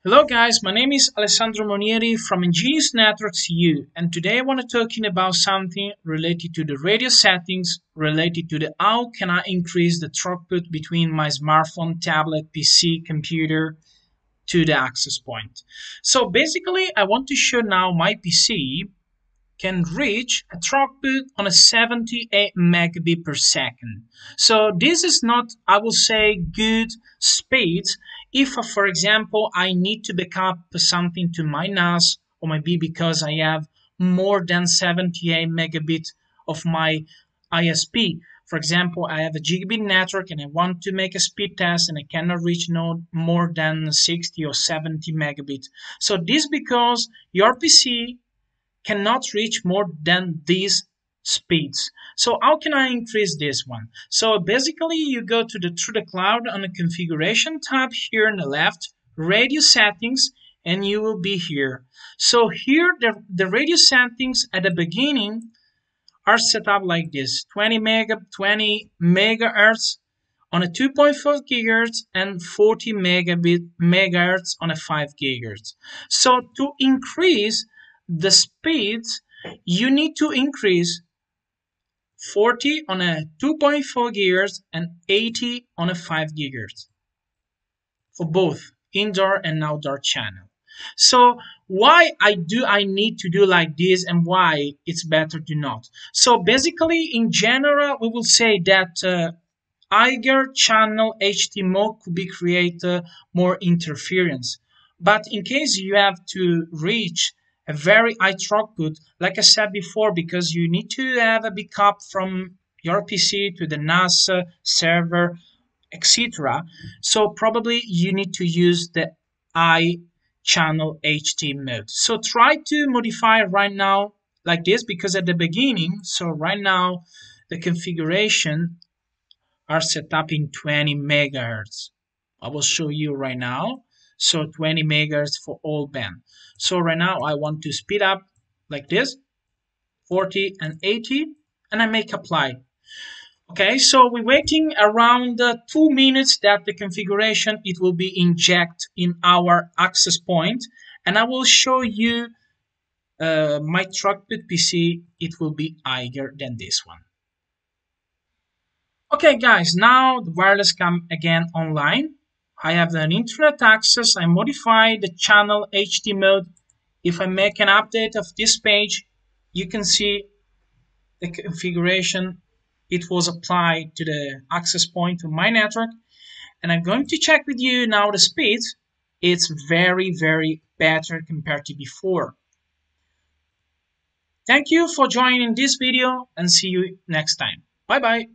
Hello guys, my name is Alessandro Monieri from EnGenius Networks EU, and today I want to talking about something related to the radio settings, related to the how can I increase the throughput between my smartphone, tablet, PC, computer to the access point. So basically I want to show now my PC can reach a throughput on a 78 megabit per second. So this is not, I will say, good speed if, for example, I need to backup something to my NAS or maybe because I have more than 78 megabit of my ISP. For example, I have a gigabit network and I want to make a speed test and I cannot reach no more than 60 or 70 megabit. So this because your PC cannot reach more than these speeds. So how can I increase this one? So basically you go to the through the cloud on the configuration tab here on the left, radio settings, and you will be here. So here the radio settings at the beginning are set up like this: 20 megahertz on a 2.4 gigahertz and 40 megahertz on a 5 gigahertz. So to increase the speeds, you need to increase 40 on a 2.4 gigahertz and 80 on a 5 gigahertz for both indoor and outdoor channel. So why I need to do like this and why it's better to not? So basically in general we will say that higher channel HT mode could be create more interference. But in case you have to reach a very high throughput, like I said before, because you need to have a backup from your PC to the NAS server, etc. So probably you need to use the high channel HT mode. So try to modify right now like this, because at the beginning, so right now the configuration are set up in 20 megahertz. I will show you right now. So 20 megahertz for all band. So right now I want to speed up like this, 40 and 80, and I make apply. Okay, so we're waiting around 2 minutes that the configuration it will be inject in our access point, and I will show you my throughput PC. It will be higher than this one. Okay guys, now the wireless come again online. I have an internet access. I modify the channel HD mode. If I make an update of this page, you can see the configuration. It was applied to the access point of my network. And I'm going to check with you now the speed. It's very better compared to before. Thank you for joining this video and see you next time. Bye bye.